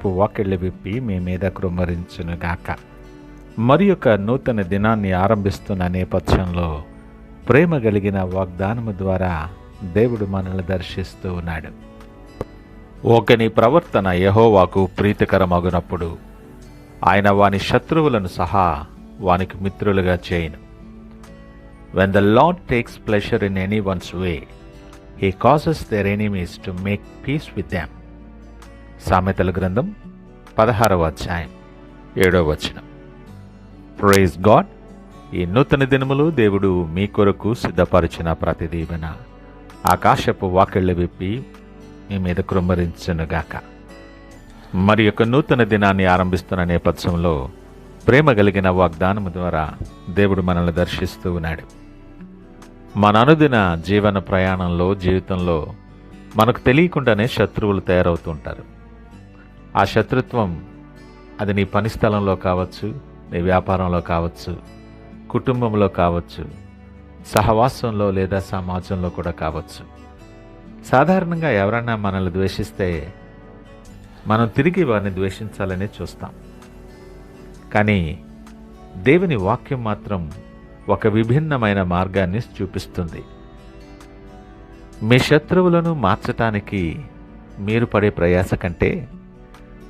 ఆకాశపు వాకిళ్ళు విప్పి మీ మీద కృమ్మరించునుగాక. మరి ఒక నూతన దినాన్ని ఆరంభిస్తున్న నేపథ్యంలో ప్రేమ కలిగిన వాగ్దానము ద్వారా దేవుడు మనల్ని దర్శిస్తూ ఉన్నాడు. ఒకని ప్రవర్తన యెహోవాకు ప్రీతికరమగునప్పుడు ఆయన వాని శత్రువులను సహా వానికి మిత్రులుగా చేయును. When the Lord takes pleasure in anyone's way, He causes their enemies to make peace with them. సామెతల గ్రంథం 16వ అధ్యాయం 7వ వచనం. Praise God. ఈ నూతన దినములు దేవుడు మీ కొరకు సిద్ధపరిచిన ప్రతి దీవెన ఆకాశపు వాకిళ్ళు విప్పి మీ మీద కృమ్మరించునుగాక. మరి యొక్క నూతన దినాన్ని ఆరంభిస్తున్న నేపథ్యంలో ప్రేమ కలిగిన వాగ్దానము ద్వారా దేవుడు మనల్ని దర్శిస్తూ ఉన్నాడు. మన అనుదిన జీవన ప్రయాణంలో, జీవితంలో మనకు తెలియకుండానే శత్రువులు తయారవుతుంటారు. ఆ శత్రుత్వం అది నీ పని స్థలంలో కావచ్చు, నీ వ్యాపారంలో కావచ్చు, కుటుంబంలో కావచ్చు, సహవాసంలో లేదా సమాజంలో కూడా కావచ్చు. సాధారణంగా ఎవరైనా మనల్ని ద్వేషిస్తే మనం తిరిగి వారిని ద్వేషించాలని చూస్తాం. కానీ దేవుని వాక్యం మాత్రం ఒక విభిన్నమైన మార్గాన్ని చూపిస్తుంది. మీ శత్రువులను మార్చటానికి మీరు పడే ప్రయాస కంటే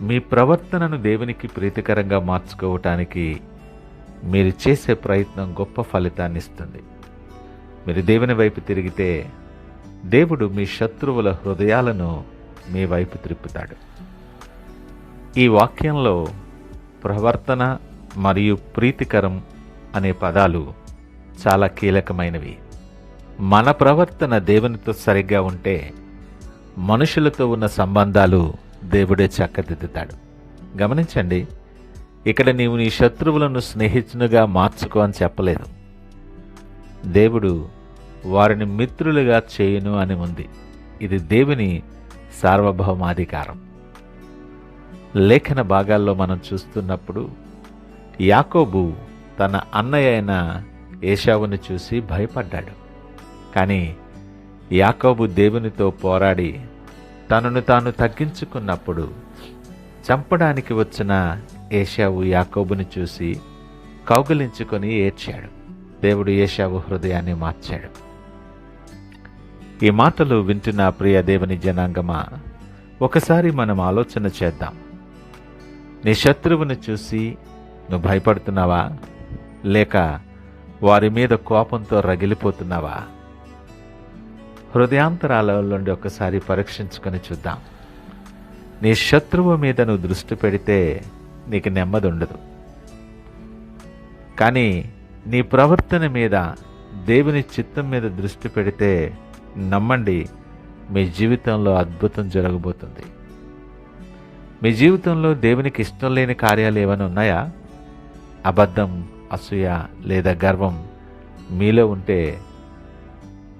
మీ ప్రవర్తనను దేవునికి ప్రీతికరంగా మార్చుకోవటానికి మీరు చేసే ప్రయత్నం గొప్ప ఫలితాన్ని ఇస్తుంది. మీరు దేవుని వైపు తిరిగితే దేవుడు మీ శత్రువుల హృదయాలను మీ వైపు త్రిప్పుతాడు. ఈ వాక్యంలో ప్రవర్తన మరియు ప్రీతికరం అనే పదాలు చాలా కీలకమైనవి. మన ప్రవర్తన దేవునితో సరిగ్గా ఉంటే మనుషులతో ఉన్న సంబంధాలు దేవుడే చక్కదిద్దుతాడు. గమనించండి, ఇక్కడ నీవు నీ శత్రువులను స్నేహితునిగా మార్చుకో అని చెప్పలేదు. దేవుడు వారిని మిత్రులుగా చేయును అని ఉంది. ఇది దేవుని సార్వభౌమాధికారం. లేఖన భాగాల్లో మనం చూస్తున్నప్పుడు యాకోబు తన అన్నయ్య అయిన ఏశావును చూసి భయపడ్డాడు. కానీ యాకోబు దేవునితో పోరాడి తనను తాను తగ్గించుకున్నప్పుడు చంపడానికి వచ్చిన ఏశావు యాకోబుని చూసి కౌగిలించుకొని ఏడ్చాడు. దేవుడు ఏశావు హృదయాన్ని మార్చాడు. ఈ మాటలు వింటున్న ప్రియ దేవుని జనాంగమా, ఒకసారి మనం ఆలోచన చేద్దాం. నీ శత్రువుని చూసి నువ్వు భయపడుతున్నావా? లేక వారి మీద కోపంతో రగిలిపోతున్నావా? హృదయాంతరాల నుండి ఒకసారి పరీక్షించుకొని చూద్దాం. నీ శత్రువు మీద నువ్వు దృష్టి పెడితే నీకు నెమ్మది ఉండదు. కానీ నీ ప్రవర్తన మీద, దేవుని చిత్తం మీద దృష్టి పెడితే నమ్మండి, మీ జీవితంలో అద్భుతం జరగబోతుంది. మీ జీవితంలో దేవునికి ఇష్టం లేని కార్యాలు ఏమైనా ఉన్నాయా? అబద్ధం, అసూయ లేదా గర్వం మీలో ఉంటే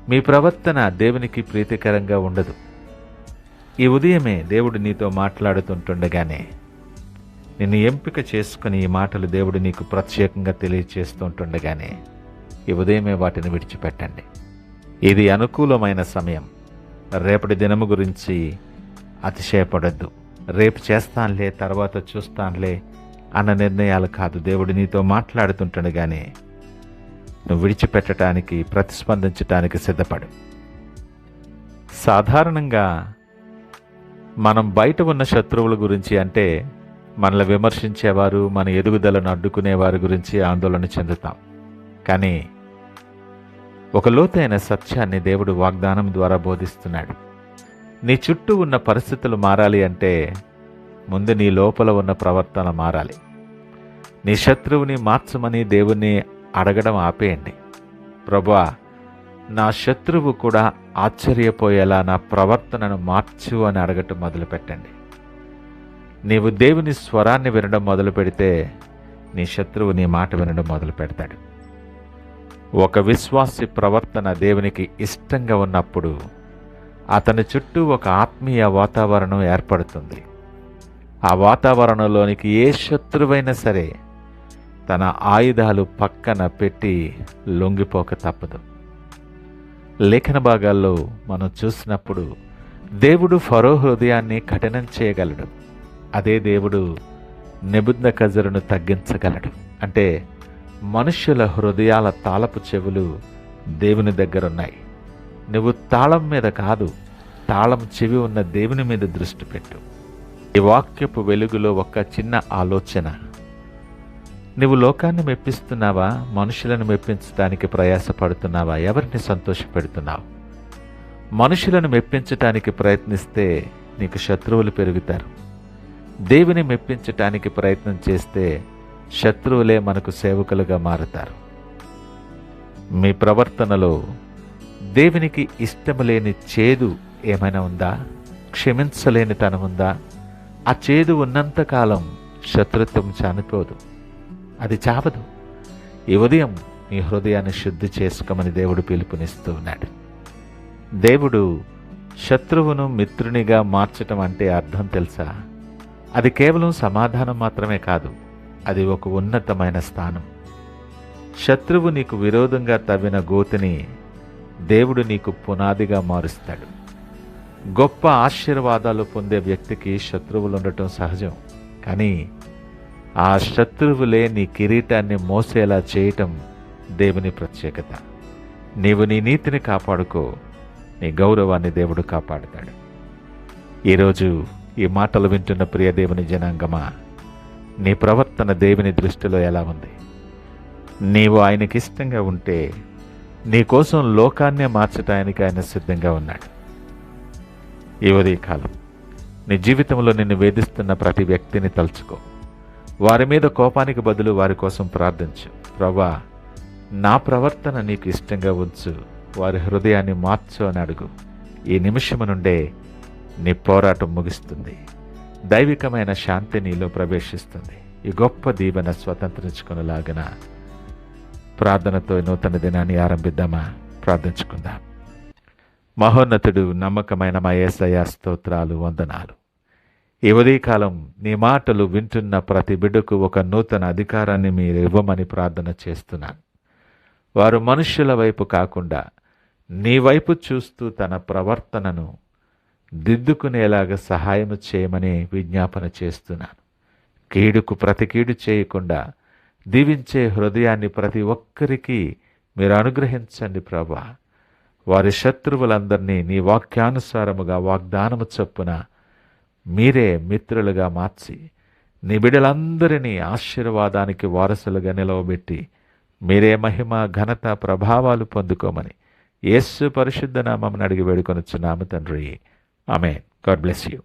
మీ ప్రవర్తన దేవునికి ప్రీతికరంగా ఉండదు. ఈ ఉదయమే దేవుడు నీతో మాట్లాడుతుంటుండగానే నిన్ను ఎంపిక చేసుకుని ఈ మాటలు దేవుడు నీకు ప్రత్యేకంగా తెలియచేస్తుంటుండగానే ఈ ఉదయమే వాటిని విడిచిపెట్టండి. ఇది అనుకూలమైన సమయం. రేపటి దినము గురించి అతిశయపడద్దు. రేపు చేస్తానులే, తర్వాత చూస్తానులే అన్న నిర్ణయాలు కాదు. దేవుడు నీతో మాట్లాడుతుంటుండగానే నువ్వు విడిచిపెట్టడానికి, ప్రతిస్పందించటానికి సిద్ధపడు. సాధారణంగా మనం బయట ఉన్న శత్రువుల గురించి, అంటే మనల్ని విమర్శించేవారు, మన ఎదుగుదలను అడ్డుకునేవారి గురించి ఆందోళన చెందుతాం. కానీ ఒక లోతైన సత్యాన్ని దేవుడు వాగ్దానం ద్వారా బోధిస్తున్నాడు. నీ చుట్టూ ఉన్న పరిస్థితులు మారాలి అంటే ముందు నీ లోపల ఉన్న ప్రవర్తన మారాలి. నీ శత్రువుని మార్చమని దేవుణ్ణి అడగడం ఆపేయండి. ప్రభువా, నా శత్రువు కూడా ఆశ్చర్యపోయేలా నా ప్రవర్తనను మార్చు అని అడగటం మొదలుపెట్టండి. నీవు దేవుని స్వరాన్ని వినడం మొదలు పెడితే నీ శత్రువు నీ మాట వినడం మొదలు పెడతాడు. ఒక విశ్వాసి ప్రవర్తన దేవునికి ఇష్టంగా ఉన్నప్పుడు అతని చుట్టూ ఒక ఆత్మీయ వాతావరణం ఏర్పడుతుంది. ఆ వాతావరణంలోనికి ఏ శత్రువైనా సరే తన ఆయుధాలు పక్కన పెట్టి లొంగిపోక తప్పదు. లేఖన భాగాల్లో మనం చూసినప్పుడు దేవుడు ఫరో హృదయాన్ని కఠినం చేయగలడు. అదే దేవుడు నెబుకద్నెజరును తగ్గించగలడు. అంటే మనుష్యుల హృదయాల తాళపు చెవులు దేవుని దగ్గరున్నాయి. నువ్వు తాళం మీద కాదు, తాళం చెవి ఉన్న దేవుని మీద దృష్టి పెట్టు. ఈ వాక్యపు వెలుగులో ఒక చిన్న ఆలోచన. నువ్వు లోకాన్ని మెప్పిస్తున్నావా? మనుషులను మెప్పించడానికి ప్రయాసపడుతున్నావా? ఎవరిని సంతోషపెడుతున్నావు? మనుషులను మెప్పించటానికి ప్రయత్నిస్తే నీకు శత్రువులు పెరుగుతారు. దేవుని మెప్పించటానికి ప్రయత్నం చేస్తే శత్రువులే మనకు సేవకులుగా మారుతారు. మీ ప్రవర్తనలో దేవునికి ఇష్టం లేని చేదు ఏమైనా ఉందా? క్షమించలేని తనం ఉందా? ఆ చేదు ఉన్నంతకాలం శత్రుత్వం చనిపోదు, అది చావదు. ఈ ఉదయం నీ హృదయాన్ని శుద్ధి చేసుకోమని దేవుడు పిలుపునిస్తూ ఉన్నాడు. దేవుడు శత్రువును మిత్రునిగా మార్చటం అంటే అర్థం తెలుసా? అది కేవలం సమాధానం మాత్రమే కాదు, అది ఒక ఉన్నతమైన స్థానం. శత్రువు నీకు విరోధంగా తవ్విన గోతిని దేవుడు నీకు పునాదిగా మారుస్తాడు. గొప్ప ఆశీర్వాదాలు పొందే వ్యక్తికి శత్రువులు ఉండటం సహజం. కానీ ఆ శత్రువులే నీ కిరీటాన్ని మోసేలా చేయటం దేవుని ప్రత్యేకత. నీవు నీ నీతిని కాపాడుకో, నీ గౌరవాన్ని దేవుడు కాపాడుతాడు. ఈరోజు ఈ మాటలు వింటున్న ప్రియ దేవుని జనాంగమా, నీ ప్రవర్తన దేవుని దృష్టిలో ఎలా ఉంది? నీవు ఆయనకిష్టంగా ఉంటే నీ కోసం లోకాన్నే మార్చటానికి ఆయన సిద్ధంగా ఉన్నాడు. ఈ ఉదయకాలం నీ జీవితంలో నిన్ను వేధిస్తున్న ప్రతి వ్యక్తిని తలుచుకో. వారి మీద కోపానికి బదులు వారి కోసం ప్రార్థించు. ప్రభువా, నా ప్రవర్తన నీకు ఇష్టంగా ఉంచు, వారి హృదయాన్ని మార్చు అని అడుగు. ఈ నిమిషము నుండే నీ పోరాటం ముగిస్తుంది. దైవికమైన శాంతి నీలో ప్రవేశిస్తుంది. ఈ గొప్ప దీవెన స్వతంత్రించుకునేలాగిన ప్రార్థనతో నూతన దినాన్ని ఆరంభిద్దామా? ప్రార్థించుకుందాం. మహోన్నతుడు, నమ్మకమైన మా యేసయ్య, స్తోత్రాలు, వందనాలు. ఈ ఉదయకాలం నీ మాటలు వింటున్న ప్రతి బిడ్డకు ఒక నూతన అధికారాన్ని మీరు ఇవ్వమని ప్రార్థన చేస్తున్నాను. వారు మనుష్యుల వైపు కాకుండా నీ వైపు చూస్తూ తన ప్రవర్తనను దిద్దుకునేలాగా సహాయం చేయమని విజ్ఞాపన చేస్తున్నాను. కీడుకు ప్రతి కీడు చేయకుండా దీవించే హృదయాన్ని ప్రతి ఒక్కరికి మీరు అనుగ్రహించండి ప్రభువా. వారి శత్రువులందరినీ నీ వాక్యానుసారముగా వాగ్దానము చొప్పున మీరే మిత్రులుగా మార్చి నీ బిడ్డలందరినీ ఆశీర్వాదానికి వారసులుగా నిలవబెట్టి మీరే మహిమ, ఘనత, ప్రభావాలు పొందుకోమని యేసు పరిశుద్ధ నామమున అడిగి వేడుకొనుచున్నాము తండ్రి. ఆమేన్. God bless you.